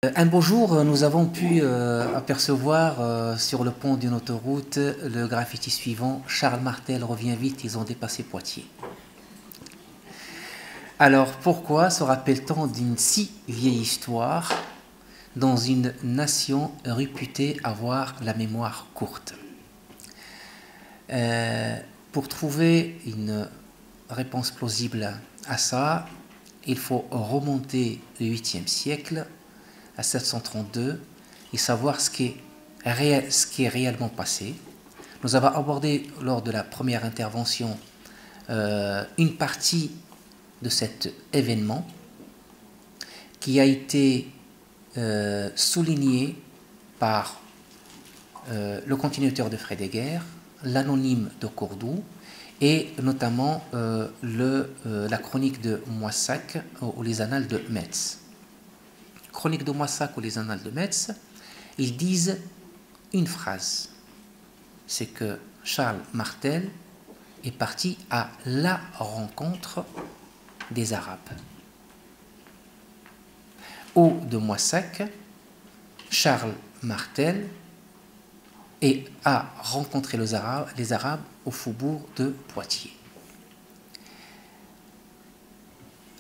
Un beau jour, nous avons pu apercevoir sur le pont d'une autoroute le graffiti suivant: Charles Martel revient vite, ils ont dépassé Poitiers. Alors pourquoi se rappelle-t-on d'une si vieille histoire dans une nation réputée avoir la mémoire courte? Pour trouver une réponse plausible à ça, il faut remonter au 8e siècle, à 732, et savoir ce qui est réellement passé. Nous avons abordé lors de la première intervention une partie de cet événement qui a été souligné par le continuateur de frais des guerres, l'anonyme de Cordoue, et notamment la chronique de Moissac ou les annales de Metz. Chronique de Moissac ou les annales de Metz, ils disent une phrase, c'est que Charles Martel est parti à la rencontre des Arabes. Ou de Moissac, Charles Martel a rencontré les Arabes au faubourg de Poitiers.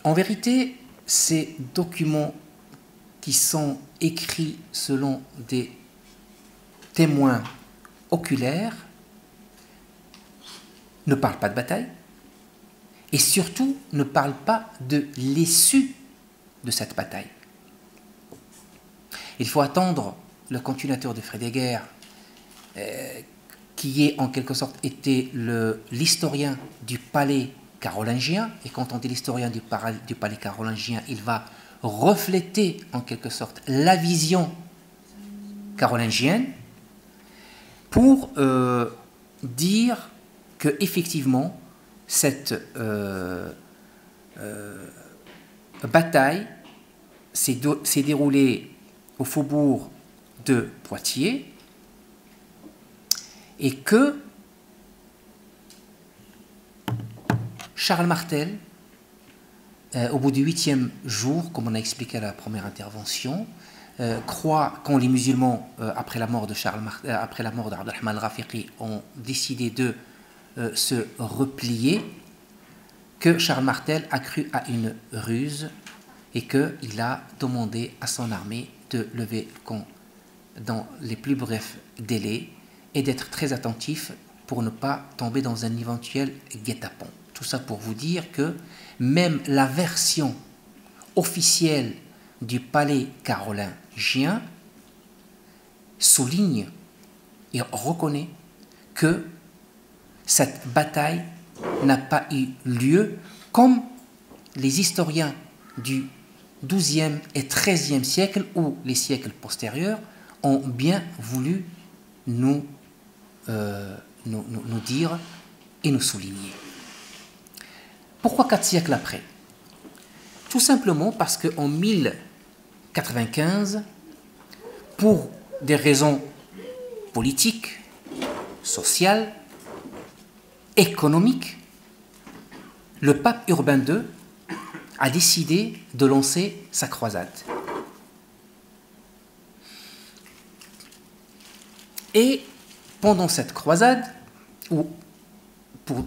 En vérité, ces documents qui sont écrits selon des témoins oculaires ne parlent pas de bataille et surtout ne parlent pas de l'issue de cette bataille. Il faut attendre le continuateur de frais des guerres, qui est en quelque sorte été l'historien du palais carolingien, et quand on dit l'historien du palais carolingien, il va refléter en quelque sorte la vision carolingienne pour dire que effectivement cette bataille s'est déroulée au faubourg de Poitiers et que Charles Martel, au bout du 8e jour, comme on a expliqué à la première intervention, croit, quand les musulmans, après la mort d'Abdelrahman al-Rafiqi, ont décidé de se replier, que Charles Martel a cru à une ruse et qu'il a demandé à son armée de lever le camp dans les plus brefs délais et d'être très attentif pour ne pas tomber dans un éventuel guet-apens. Tout ça pour vous dire que même la version officielle du palais carolingien souligne et reconnaît que cette bataille n'a pas eu lieu comme les historiens du XIIe et XIIIe siècle ou les siècles postérieurs ont bien voulu nous dire et nous souligner. Pourquoi 4 siècles après? Tout simplement parce qu'en 1095, pour des raisons politiques, sociales, économiques, le pape Urbain II a décidé de lancer sa croisade. Et pendant cette croisade, pour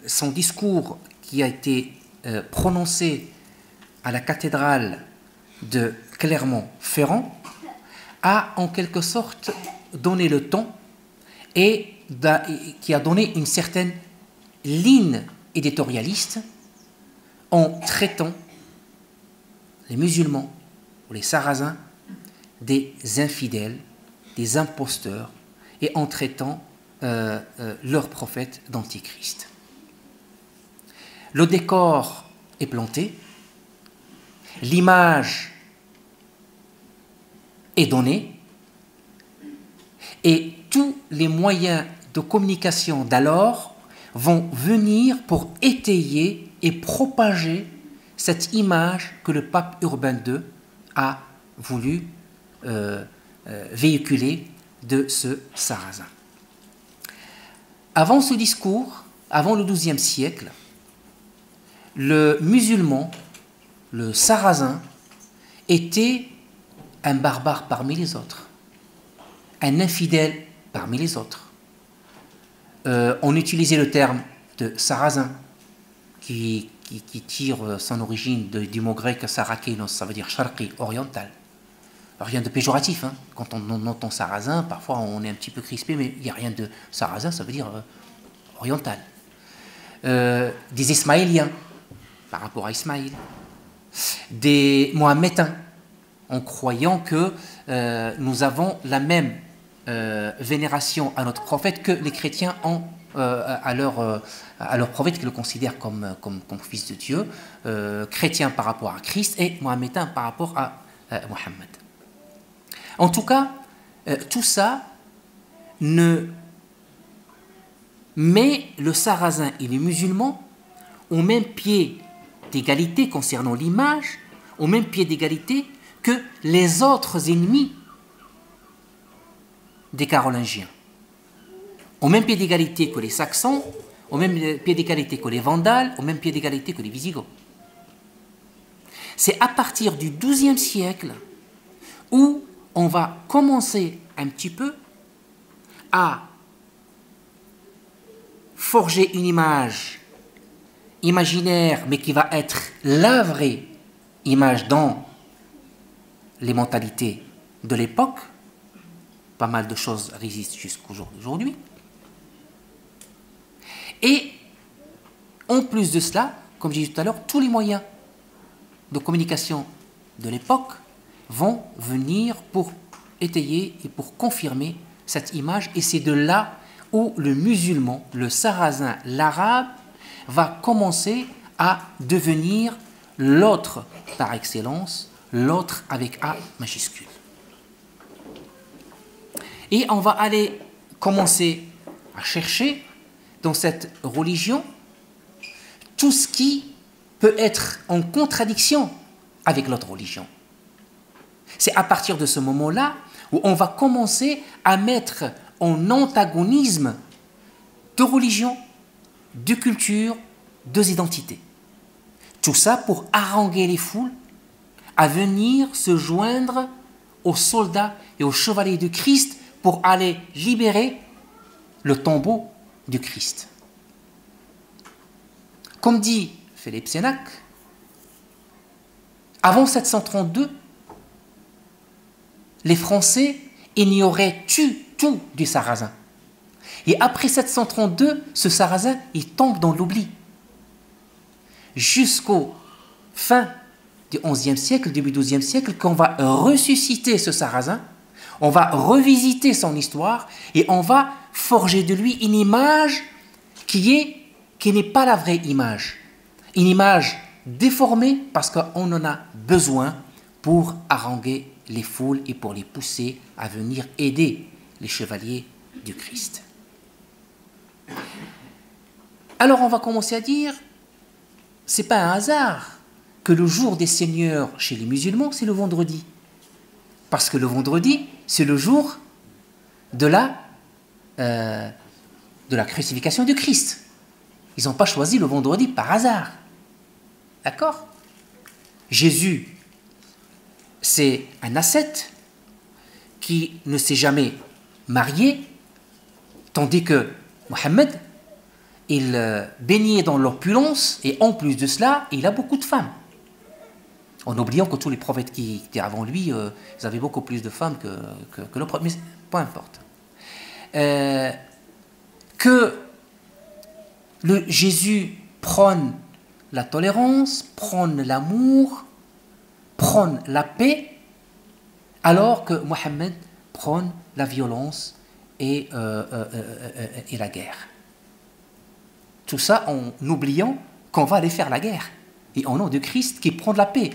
son discours qui a été prononcé à la cathédrale de Clermont-Ferrand, a en quelque sorte donné le ton et qui a donné une certaine ligne éditorialiste en traitant les musulmans ou les sarrasins des infidèles, des imposteurs, et en traitant leur prophète d'Antichrist. Le décor est planté, l'image est donnée, et tous les moyens de communication d'alors vont venir pour étayer et propager cette image que le pape Urbain II a voulu véhiculer de ce sarrasin. Avant ce discours, avant le XIIe siècle, le musulman, le sarrasin, était un barbare parmi les autres, un infidèle parmi les autres. On utilisait le terme de sarrasin, qui tire son origine du mot grec sarakinos, ça veut dire sharqi, oriental. Rien de péjoratif, hein. Quand on entend sarrasin, parfois on est un petit peu crispé, mais il n'y a rien de sarrasin, ça veut dire oriental. Des Ismaéliens, par rapport à Ismaïl. Des Mohammedans, en croyant que nous avons la même vénération à notre prophète que les chrétiens ont à leur prophète, qui le considèrent comme fils de Dieu, chrétien par rapport à Christ et mohammédan par rapport à Mohammed. En tout cas, tout ça ne met le sarrasin et les musulmans au même pied d'égalité concernant l'image, au même pied d'égalité que les autres ennemis des Carolingiens, au même pied d'égalité que les Saxons, au même pied d'égalité que les Vandales, au même pied d'égalité que les Visigoths. C'est à partir du XIIe siècle où on va commencer un petit peu à forger une image imaginaire, mais qui va être la vraie image dans les mentalités de l'époque. Pas mal de choses résistent jusqu'au jour d'aujourd'hui. Et en plus de cela, comme j'ai dit tout à l'heure, tous les moyens de communication de l'époque vont venir pour étayer et pour confirmer cette image. Et c'est de là où le musulman, le sarrasin, l'arabe, va commencer à devenir l'autre par excellence, l'autre avec A majuscule. Et on va aller commencer à chercher dans cette religion tout ce qui peut être en contradiction avec l'autre religion. C'est à partir de ce moment-là où on va commencer à mettre en antagonisme deux religions, deux cultures, deux identités. Tout ça pour haranguer les foules à venir se joindre aux soldats et aux chevaliers du Christ pour aller libérer le tombeau du Christ. Comme dit Philippe Sénac, avant 732, les Français ignoraient tout du sarrasin. Et après 732, ce sarrasin, il tombe dans l'oubli. Jusqu'au fin du XIe siècle, début du XIIe siècle, qu'on va ressusciter ce sarrasin, on va revisiter son histoire et on va forger de lui une image qui n'est pas la vraie image. Une image déformée parce qu'on en a besoin pour haranguer les foules et pour les pousser à venir aider les chevaliers du Christ. Alors on va commencer à dire, c'est pas un hasard que le jour des seigneurs chez les musulmans, c'est le vendredi. Parce que le vendredi, c'est le jour de la crucifixion du Christ. Ils n'ont pas choisi le vendredi par hasard. D'accord? Jésus, c'est un ascète qui ne s'est jamais marié, tandis que Mohammed, il baignait dans l'opulence et en plus de cela, il a beaucoup de femmes. En oubliant que tous les prophètes qui étaient avant lui, ils avaient beaucoup plus de femmes que le prophète, mais peu importe. Que Jésus prône la tolérance, prône l'amour, prône la paix, alors que Mohammed prône la violence et la guerre. Tout ça en oubliant qu'on va aller faire la guerre, et au nom de Christ qui prône la paix.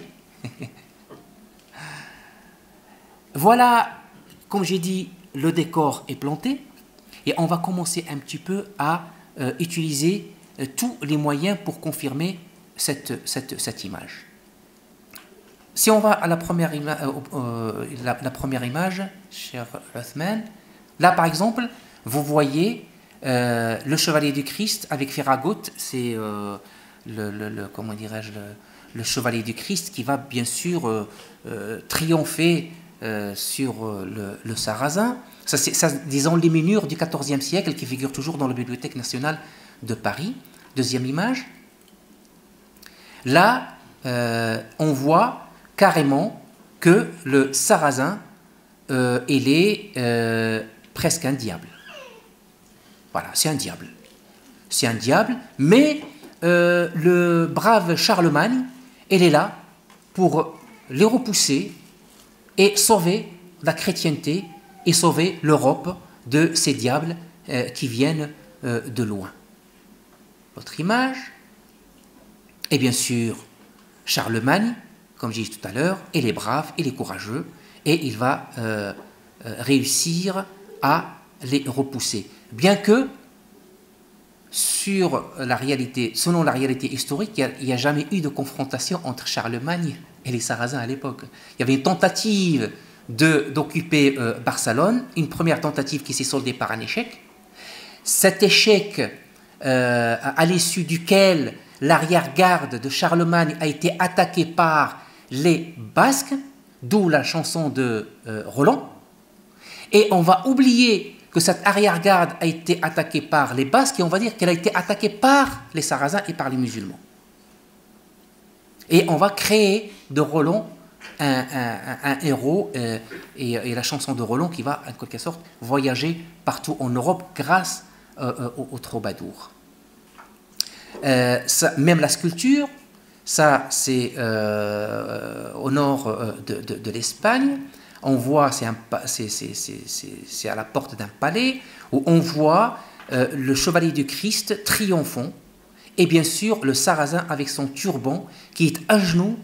Voilà, comme j'ai dit, le décor est planté, et on va commencer un petit peu à utiliser tous les moyens pour confirmer cette image. Si on va à la première image, cher Uthman, là par exemple, vous voyez le chevalier du Christ avec Féragot, c'est comment dirais-je, le chevalier du Christ qui va bien sûr triompher sur le sarrasin. Ça, disons, les menures du XIVe siècle qui figurent toujours dans la Bibliothèque nationale de Paris. Deuxième image. Là, on voit carrément que le sarrasin, il est presque un diable. Voilà, c'est un diable. C'est un diable, mais le brave Charlemagne, il est là pour les repousser et sauver la chrétienté et sauver l'Europe de ces diables qui viennent de loin. L'autre image, et bien sûr, Charlemagne, comme j'ai dit tout à l'heure, il est brave, il est courageux, et il va réussir à les repousser. Bien que, selon la réalité historique, il n'y a jamais eu de confrontation entre Charlemagne et les Sarrasins à l'époque. Il y avait une tentative d'occuper Barcelone, une première tentative qui s'est soldée par un échec. Cet échec, à l'issue duquel l'arrière-garde de Charlemagne a été attaquée par les Basques, d'où la chanson de Roland. Et on va oublier que cette arrière-garde a été attaquée par les Basques et on va dire qu'elle a été attaquée par les Sarrasins et par les musulmans. Et on va créer de Roland un héros et la chanson de Roland qui va en quelque sorte voyager partout en Europe grâce aux troubadours. Même la sculpture, ça c'est au nord de l'Espagne. On voit, c'est à la porte d'un palais où on voit le chevalier du Christ triomphant et bien sûr le sarrasin avec son turban qui est à genoux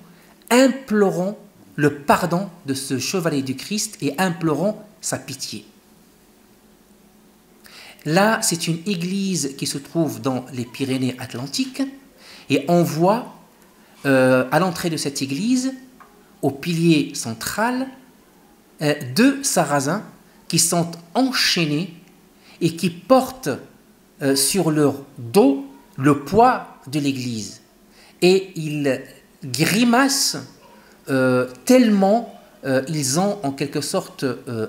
implorant le pardon de ce chevalier du Christ et implorant sa pitié. Là, c'est une église qui se trouve dans les Pyrénées-Atlantiques et on voit à l'entrée de cette église, au pilier central, deux sarrasins qui sont enchaînés et qui portent sur leur dos le poids de l'église. Et ils grimacent tellement ils ont en quelque sorte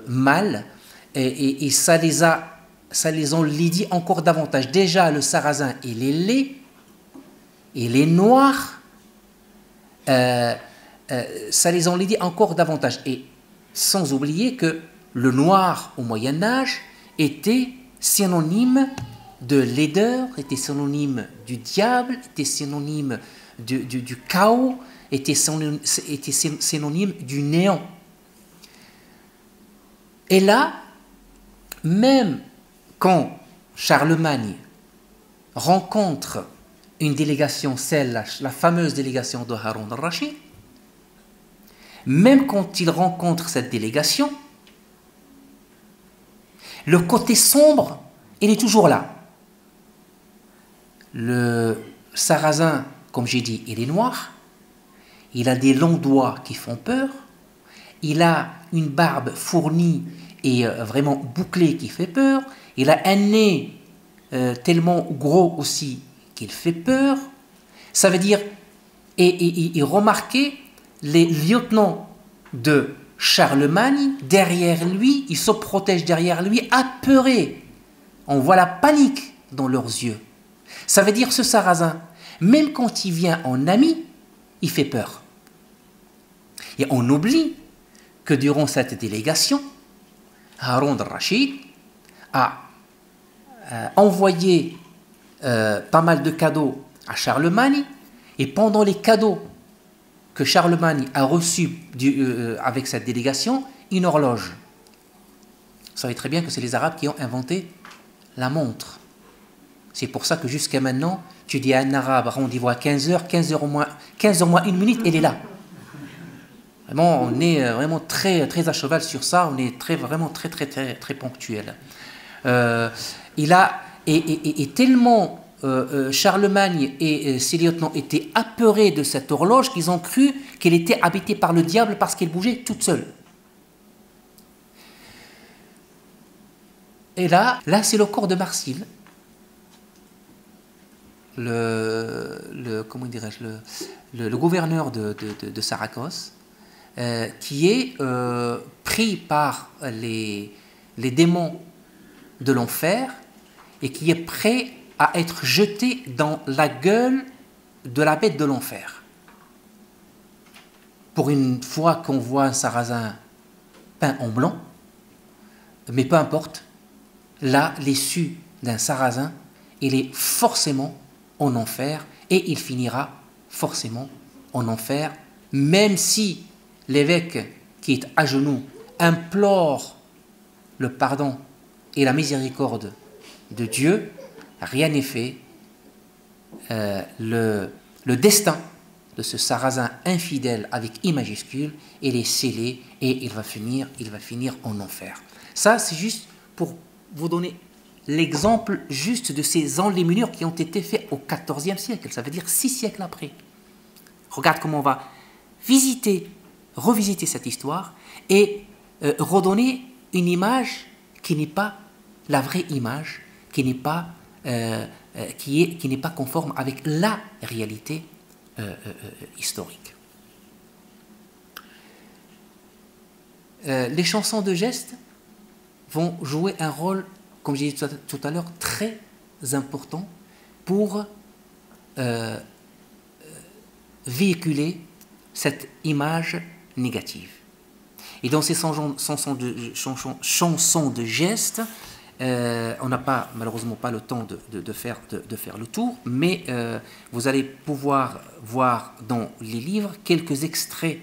mal et ça les enlaidit encore davantage. Déjà, le sarrasin, il est laid, il est noir, ça les enlaidit encore davantage. Et sans oublier que le noir au Moyen-Âge était synonyme de laideur, était synonyme du diable, était synonyme du chaos, était synonyme du néant. Et là, même quand Charlemagne rencontre une délégation, la fameuse délégation de Haroun al-Rachid, même quand il rencontre cette délégation, le côté sombre, il est toujours là. Le sarrasin, comme j'ai dit, il est noir, il a des longs doigts qui font peur, il a une barbe fournie et vraiment bouclée qui fait peur, il a un nez tellement gros aussi qu'il fait peur. Ça veut dire, et remarquez, les lieutenants de Charlemagne, derrière lui, ils se protègent derrière lui, apeurés. On voit la panique dans leurs yeux. Ça veut dire ce sarrasin, même quand il vient en ami, il fait peur. Et on oublie que durant cette délégation, Haroun al-Rachid a envoyé pas mal de cadeaux à Charlemagne, et pendant les cadeaux que Charlemagne a reçus avec cette délégation, une horloge. Vous savez très bien que c'est les Arabes qui ont inventé la montre. C'est pour ça que jusqu'à maintenant, tu dis à un Arabe, rendez-vous à 15h, 15h moins une minute, elle est là. Vraiment, on est vraiment très, très à cheval sur ça, on est vraiment très, très, très, très ponctuel. Et tellement Charlemagne et ses lieutenants étaient apeurés de cette horloge qu'ils ont cru qu'elle était habitée par le diable parce qu'elle bougeait toute seule. Et là c'est le corps de Marsile, comment dirais-je, le gouverneur de Saragosse, qui est pris par les démons de l'enfer et qui est prêt à être jeté dans la gueule de la bête de l'enfer. Pour une fois qu'on voit un sarrasin peint en blanc, mais peu importe, là, l'issue d'un sarrasin, il est forcément en enfer et il finira forcément en enfer, même si l'évêque qui est à genoux implore le pardon et la miséricorde de Dieu, rien n'est fait. Le destin de ce sarrasin infidèle avec I majuscule, il est scellé et il va finir en enfer. Ça, c'est juste pour vous donner l'exemple juste de ces enluminures qui ont été faits au XIVe siècle, ça veut dire 6 siècles après. Regarde comment on va revisiter cette histoire et redonner une image qui n'est pas la vraie image, qui n'est pas conforme avec la réalité historique. Les chansons de gestes vont jouer un rôle, comme j'ai dit tout à l'heure, très important pour véhiculer cette image négative. Et dans ces chansons de gestes, on n'a pas malheureusement pas le temps de faire le tour, mais vous allez pouvoir voir dans les livres quelques extraits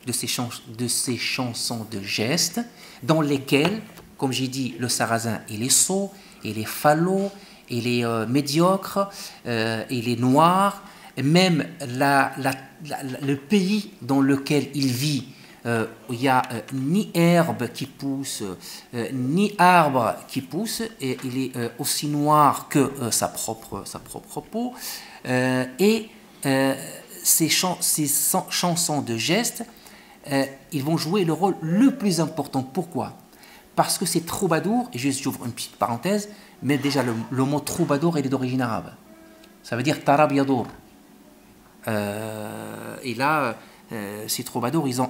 de ces chansons de gestes, dans lesquelles, comme j'ai dit, le sarrasin il est sot, il est falot, il est médiocre, il est noir, même le pays dans lequel il vit, il n'y a ni herbe qui pousse, ni arbre qui pousse, et il est aussi noir que sa propre peau. Et ces chansons de gestes, ils vont jouer le rôle le plus important. Pourquoi? Parce que c'est troubadour, et j'ouvre une petite parenthèse, mais déjà le mot troubadour il est d'origine arabe. Ça veut dire tarab yadour. Et là, ces troubadours, ils ont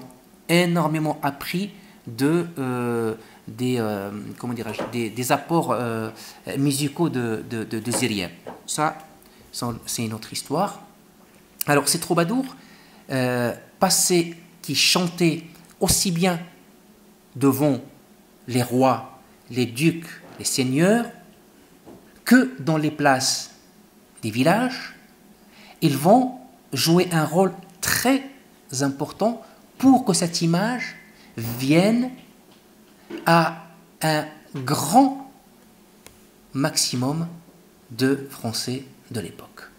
énormément appris des apports musicaux de Zirieb. Ça, c'est une autre histoire. Alors, ces troubadours qui chantaient aussi bien devant les rois, les ducs, les seigneurs, que dans les places des villages, ils vont jouer un rôle très important pour que cette image vienne à un grand maximum de Français de l'époque.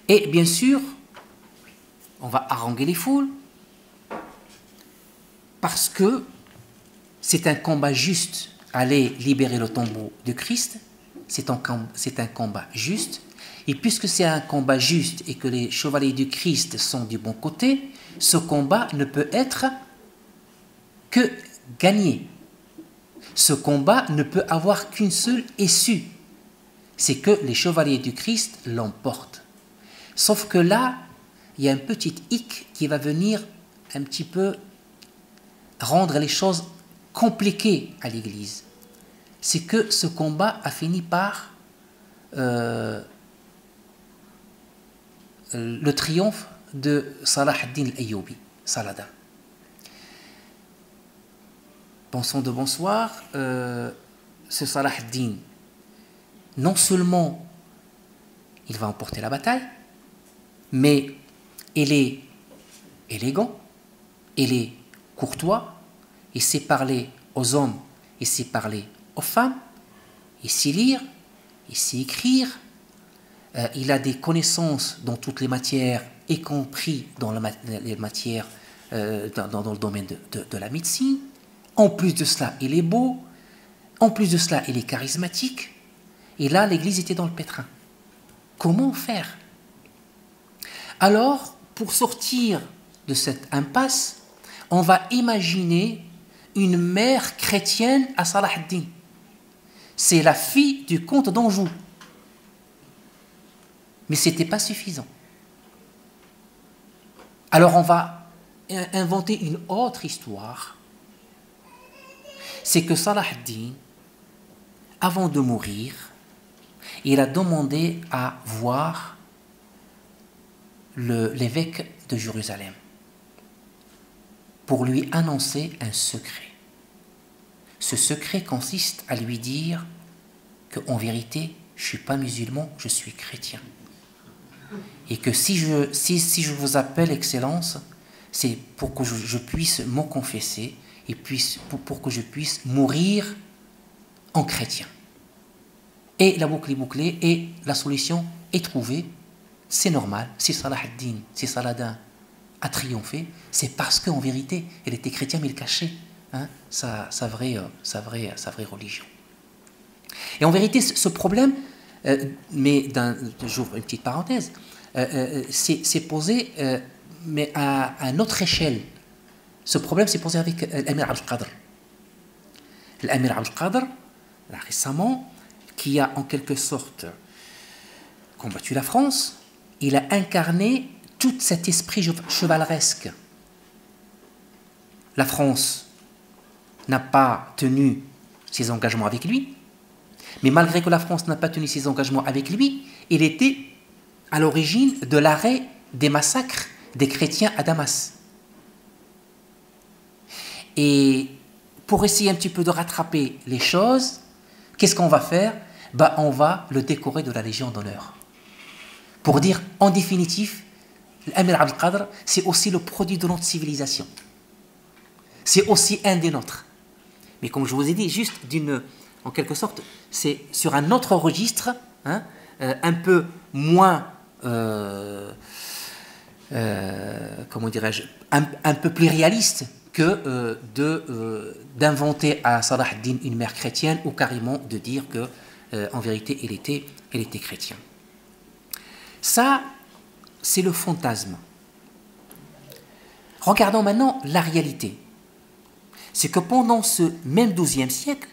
Et bien sûr, on va haranguer les foules parce que c'est un combat juste. Aller libérer le tombeau de Christ, c'est un combat juste. Et puisque c'est un combat juste et que les chevaliers du Christ sont du bon côté, ce combat ne peut être que gagné. Ce combat ne peut avoir qu'une seule issue. C'est que les chevaliers du Christ l'emportent. Sauf que là, il y a un petit hic qui va venir un petit peu rendre les choses compliquées à l'Église. C'est que ce combat a fini par le triomphe de Salah ad-Din al-Ayyubi, Saladin. Pensons de bonsoir, ce Salah ad-Din, non seulement il va emporter la bataille, mais il est élégant, il est courtois, il sait parler aux hommes, il sait parler aux femmes, il sait lire, il sait écrire, il a des connaissances dans toutes les matières, y compris dans les matières dans le domaine de la médecine. En plus de cela, il est beau. En plus de cela, il est charismatique. Et là, l'Église était dans le pétrin. Comment faire? Alors, pour sortir de cette impasse, on va imaginer une mère chrétienne à Salah ad-Din. C'est la fille du comte d'Anjou. Mais ce n'était pas suffisant. Alors on va inventé une autre histoire. C'est que Salah ad-Din, avant de mourir, il a demandé à voir l'évêque de Jérusalem pour lui annoncer un secret. Ce secret consiste à lui dire qu'en vérité, je ne suis pas musulman, je suis chrétien. Et que si je vous appelle Excellence, c'est pour que je puisse me confesser et pour que je puisse mourir en chrétien. Et la boucle est bouclée et la solution est trouvée. C'est normal. Si Salah ad-Din, si Saladin a triomphé, c'est parce qu'en vérité, il était chrétien, mais il cachait sa vraie religion. Et en vérité, ce problème, mais j'ouvre une petite parenthèse, c'est posé, mais à notre échelle. Ce problème s'est posé avec l'Amir Abdelkader. L'Amir Abdelkader, récemment, qui a en quelque sorte combattu la France, il a incarné tout cet esprit chevaleresque. La France n'a pas tenu ses engagements avec lui, mais malgré que la France n'a pas tenu ses engagements avec lui, il était à l'origine de l'arrêt des massacres des chrétiens à Damas. Et pour essayer un petit peu de rattraper les choses, qu'est-ce qu'on va faire? On va le décorer de la Légion d'honneur. Pour dire, en définitive, l'Amir Abdelkader, c'est aussi le produit de notre civilisation. C'est aussi un des nôtres. Mais comme je vous ai dit, juste en quelque sorte, c'est sur un autre registre, un peu moins, comment dirais-je, un peu plus réaliste que d'inventer à Salah ad-Din une mère chrétienne ou carrément de dire que en vérité il était chrétien. Ça, c'est le fantasme. Regardons maintenant la réalité. C'est que pendant ce même XIIe siècle,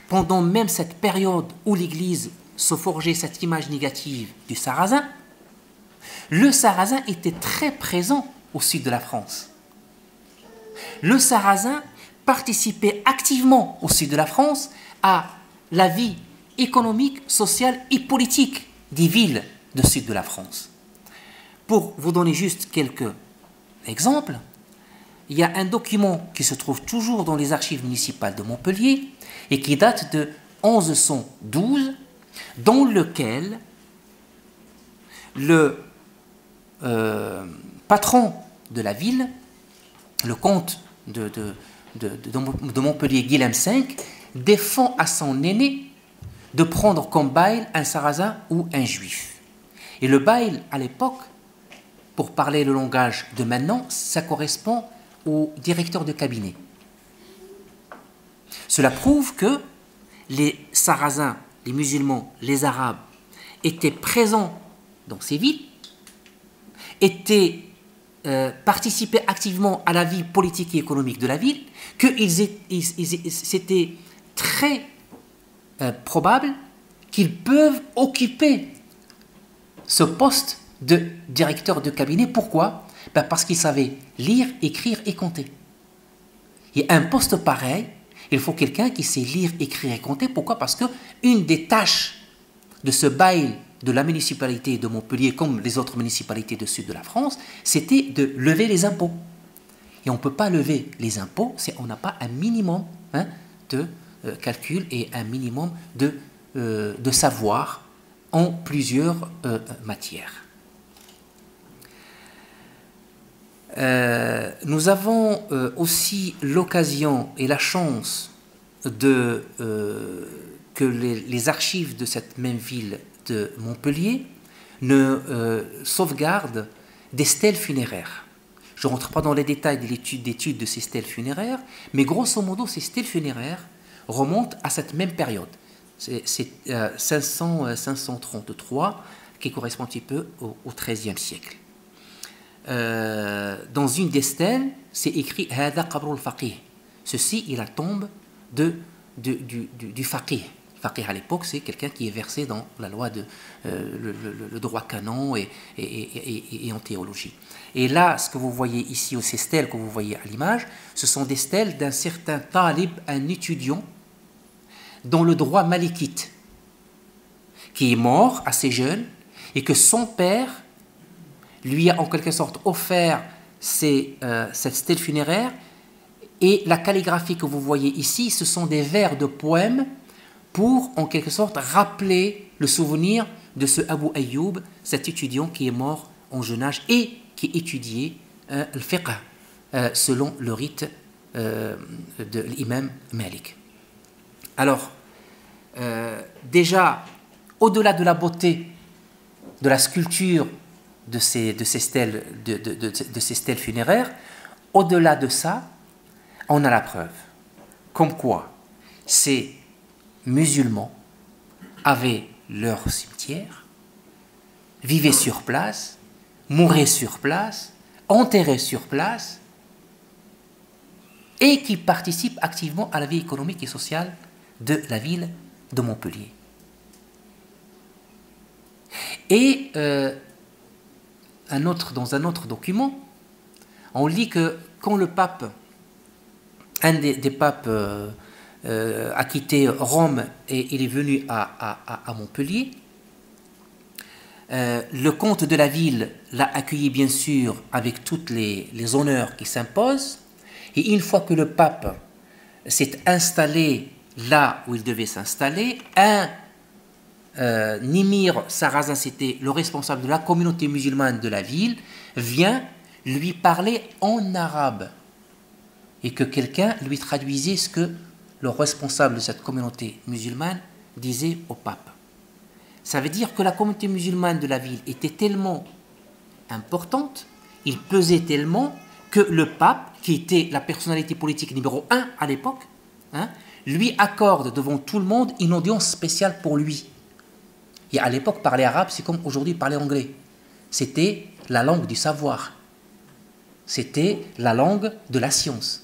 pendant même cette période où l'Église se forgeait cette image négative du Sarrasin, le Sarrasin était très présent au sud de la France. Le Sarrasin participait activement au sud de la France à la vie économique, sociale et politique des villes du sud de la France. Pour vous donner juste quelques exemples, il y a un document qui se trouve toujours dans les archives municipales de Montpellier et qui date de 1112, dans lequel le patron de la ville, le comte de Montpellier, Guilhem V, défend à son aîné de prendre comme bail un sarrasin ou un juif. Et le bail, à l'époque, pour parler le langage de maintenant, ça correspond au directeur de cabinet. Cela prouve que les sarrasins, les musulmans, les arabes étaient présents dans ces villes, participaient activement à la vie politique et économique de la ville, c'était très probable qu'ils peuvent occuper ce poste de directeur de cabinet. Pourquoi? Parce qu'ils savaient lire, écrire et compter. Et un poste pareil, il faut quelqu'un qui sait lire, écrire et compter. Pourquoi? Parce que une des tâches de ce bail de la municipalité de Montpellier, comme les autres municipalités du sud de la France, c'était de lever les impôts. Et on ne peut pas lever les impôts si on n'a pas un minimum de calcul et un minimum de savoir en plusieurs matières. Nous avons aussi l'occasion et la chance que les archives de cette même ville de Montpellier sauvegardent des stèles funéraires. Je ne rentre pas dans les détails de l'étude de ces stèles funéraires, mais grosso modo, ces stèles funéraires remontent à cette même période. C'est 533, qui correspond un petit peu au XIIIe siècle. Dans une des stèles, c'est écrit Hada qabr al-faqih. Ceci est la tombe du faqih. Faqih à l'époque, c'est quelqu'un qui est versé dans la loi de le droit canon et en théologie. Et là, ce que vous voyez ici, ces stèles que vous voyez à l'image, ce sont des stèles d'un certain talib, un étudiant dans le droit malikite, qui est mort assez jeune et que son père lui a en quelque sorte offert cette stèle funéraire. Et la calligraphie que vous voyez ici, ce sont des vers de poèmes pour en quelque sorte rappeler le souvenir de ce Abu Ayyub, cet étudiant qui est mort en jeune âge et qui étudiait le fiqh selon le rite de l'imam Malik. Alors, déjà, au-delà de la beauté de la sculpture de ces stèles, de ces stèles funéraires, au-delà de ça, on a la preuve. Comme quoi, ces musulmans avaient leur cimetière, vivaient sur place, mouraient sur place, enterraient sur place, et qui participent activement à la vie économique et sociale de la ville de Montpellier. Et dans un autre document, on lit que quand le pape, un des papes a quitté Rome et il est venu à Montpellier, le comte de la ville l'a accueilli bien sûr avec tous les honneurs qui s'imposent. Et une fois que le pape s'est installé là où il devait s'installer, un émir sarrasin, c'était le responsable de la communauté musulmane de la ville, vient lui parler en arabe et que quelqu'un lui traduisait ce que le responsable de cette communauté musulmane disait au pape. Ça veut dire que la communauté musulmane de la ville était tellement importante, il pesait tellement que le pape, qui était la personnalité politique numéro 1 à l'époque, lui accorde devant tout le monde une audience spéciale pour lui. Et à l'époque, parler arabe, c'est comme aujourd'hui parler anglais. C'était la langue du savoir. C'était la langue de la science.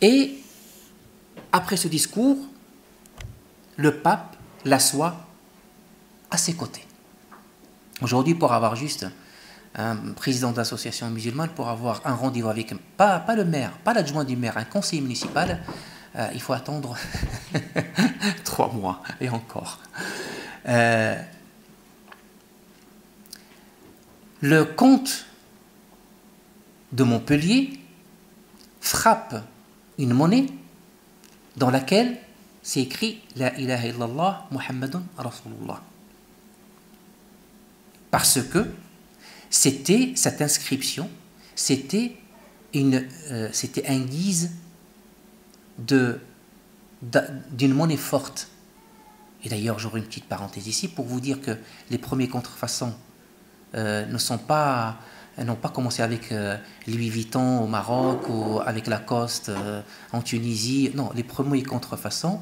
Et après ce discours, le pape l'assoit à ses côtés. Aujourd'hui, pour avoir juste un président d'association musulmane, pour avoir un rendez-vous avec, pas le maire, pas l'adjoint du maire, un conseiller municipal, il faut attendre 3 mois et encore. Le comte de Montpellier frappe une monnaie dans laquelle c'est écrit La ilaha illallah Muhammadun Rasulullah. Parce que cette inscription, c'était un guise d'une monnaie forte. Et d'ailleurs, j'aurai une petite parenthèse ici pour vous dire que les premiers contrefaçons n'ont pas commencé avec Louis Vuitton au Maroc ou avec Lacoste en Tunisie. Non, les premiers contrefaçons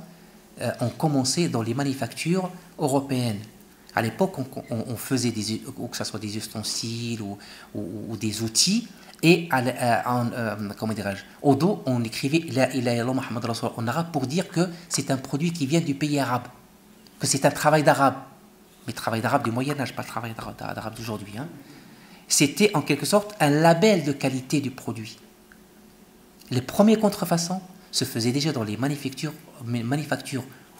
ont commencé dans les manufactures européennes. À l'époque, on faisait que ce soit des ustensiles ou des outils, et comment dirais-je, au dos, on écrivait La ilaha illallah Muhammad Rasulullah en arabe pour dire que c'est un produit qui vient du pays arabe, que c'est un travail d'arabe, mais travail d'arabe du Moyen-Âge, pas le travail d'arabe d'aujourd'hui. C'était en quelque sorte un label de qualité du produit. Les premiers contrefaçons se faisaient déjà dans les manufactures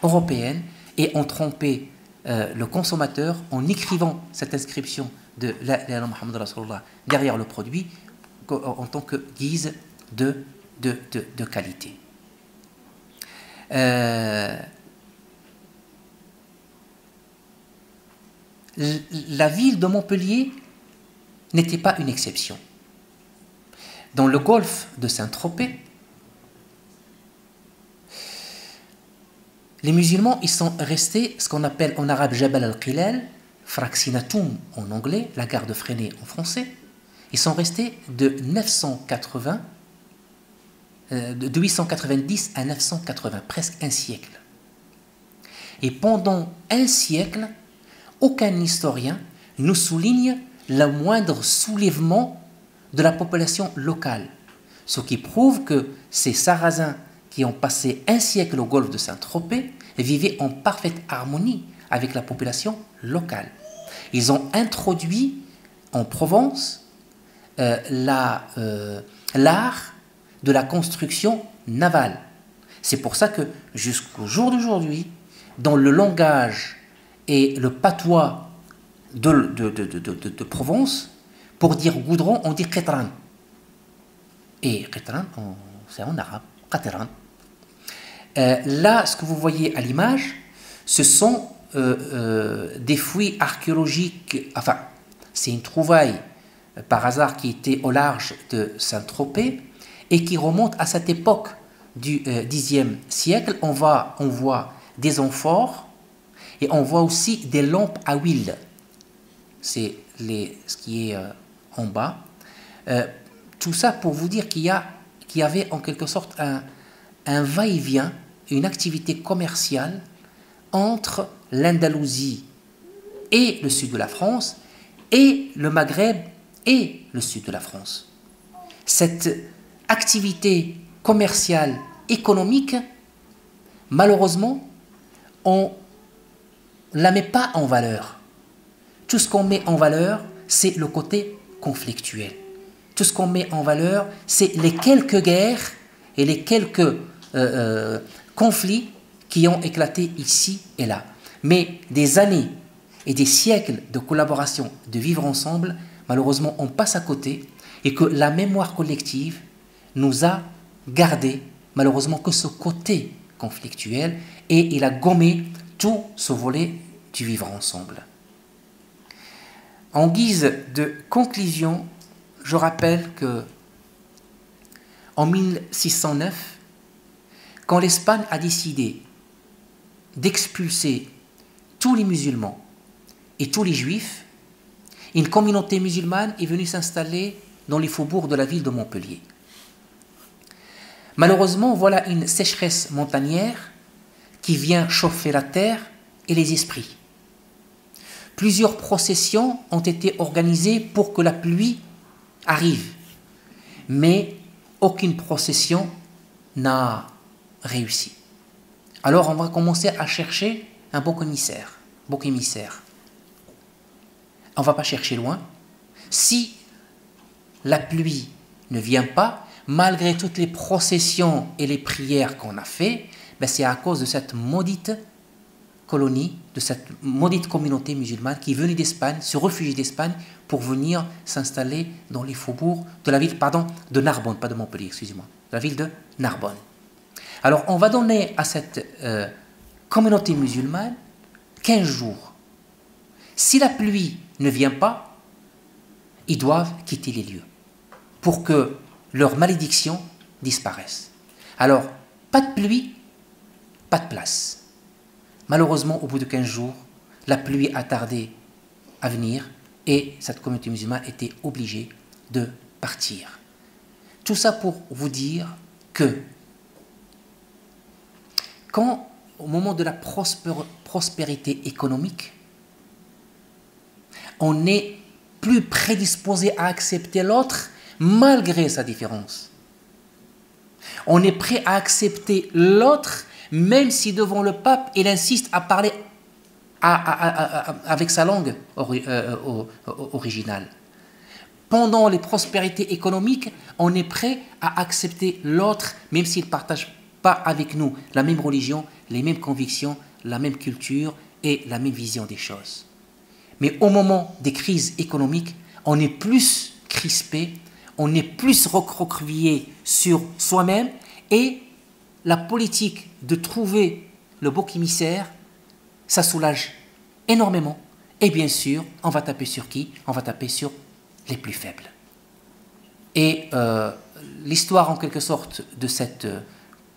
européennes et on trompait le consommateur en écrivant cette inscription de La ilaha illallah Muhammad Rasulullah derrière le produit en tant que guise de qualité. La ville de Montpellier n'était pas une exception. Dans le golfe de Saint-Tropez, les musulmans, ils sont restés ce qu'on appelle en arabe Jabal al-Qilal, Fraxinatum en anglais, la gare de Fresnay en français. Ils sont restés de 890 à 980, presque un siècle. Et pendant un siècle, aucun historien ne souligne le moindre soulèvement de la population locale. Ce qui prouve que ces Sarrasins qui ont passé un siècle au golfe de Saint-Tropez vivaient en parfaite harmonie avec la population locale. Ils ont introduit en Provence l'art de la construction navale. C'est pour ça que jusqu'au jour d'aujourd'hui, dans le langage et le patois de Provence, pour dire goudron, on dit qitran. Et qitran, c'est en arabe, qatran. Là, ce que vous voyez à l'image, ce sont des fouilles archéologiques, enfin, c'est une trouvaille par hasard qui était au large de Saint-Tropez et qui remonte à cette époque du Xe siècle. On voit des amphores et on voit aussi des lampes à huile. C'est ce qui est en bas. Tout ça pour vous dire qu'il y avait en quelque sorte un va-et-vient, une activité commerciale entre l'Andalousie et le sud de la France, et le Maghreb et le sud de la France. Cette activité commerciale, économique, malheureusement, on ne la met pas en valeur. Tout ce qu'on met en valeur, c'est le côté conflictuel. Tout ce qu'on met en valeur, c'est les quelques guerres et les quelques conflits qui ont éclaté ici et là. Mais des années et des siècles de collaboration, de vivre ensemble, malheureusement, on passe à côté et que la mémoire collective nous a gardé, malheureusement, que ce côté conflictuel et il a gommé tout ce volet du vivre ensemble. En guise de conclusion, je rappelle que en 1609, quand l'Espagne a décidé d'expulser tous les musulmans et tous les juifs, une communauté musulmane est venue s'installer dans les faubourgs de la ville de Montpellier. Malheureusement, voilà une sécheresse montagnère qui vient chauffer la terre et les esprits. Plusieurs processions ont été organisées pour que la pluie arrive, mais aucune procession n'a réussi. Alors on va commencer à chercher un bouc émissaire. On ne va pas chercher loin. Si la pluie ne vient pas, malgré toutes les processions et les prières qu'on a fait, ben c'est à cause de cette maudite colonie, de cette maudite communauté musulmane qui est venue d'Espagne, se réfugier d'Espagne pour venir s'installer dans les faubourgs de la ville, de Narbonne, pas de Montpellier, excusez-moi, de la ville de Narbonne. Alors on va donner à cette communauté musulmane 15 jours. Si la pluie ne vient pas, ils doivent quitter les lieux pour que leur malédiction disparaisse. Alors, pas de pluie, pas de place. Malheureusement, au bout de 15 jours, la pluie a tardé à venir et cette communauté musulmane était obligée de partir. Tout ça pour vous dire que quand, au moment de la prospérité économique, on est plus prédisposé à accepter l'autre malgré sa différence. On est prêt à accepter l'autre même si devant le pape, il insiste à parler avec sa langue originale. Pendant les prospérités économiques, on est prêt à accepter l'autre même s'il ne partage pas avec nous la même religion, les mêmes convictions, la même culture et la même vision des choses. Mais au moment des crises économiques, on est plus crispé, on est plus recroquevillé sur soi-même et la politique de trouver le bouc émissaire, ça soulage énormément. Et bien sûr, on va taper sur qui? On va taper sur les plus faibles. Et l'histoire en quelque sorte de cette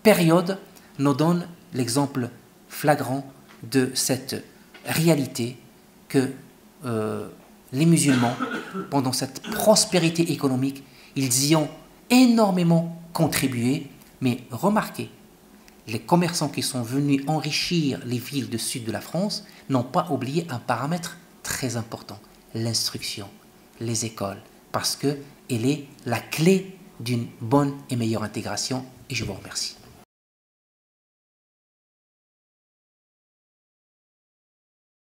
période nous donne l'exemple flagrant de cette réalité que les musulmans, pendant cette prospérité économique, ils y ont énormément contribué. Mais remarquez, les commerçants qui sont venus enrichir les villes du sud de la France n'ont pas oublié un paramètre très important, l'instruction, les écoles, parce qu'elle est la clé d'une bonne et meilleure intégration. Et je vous remercie.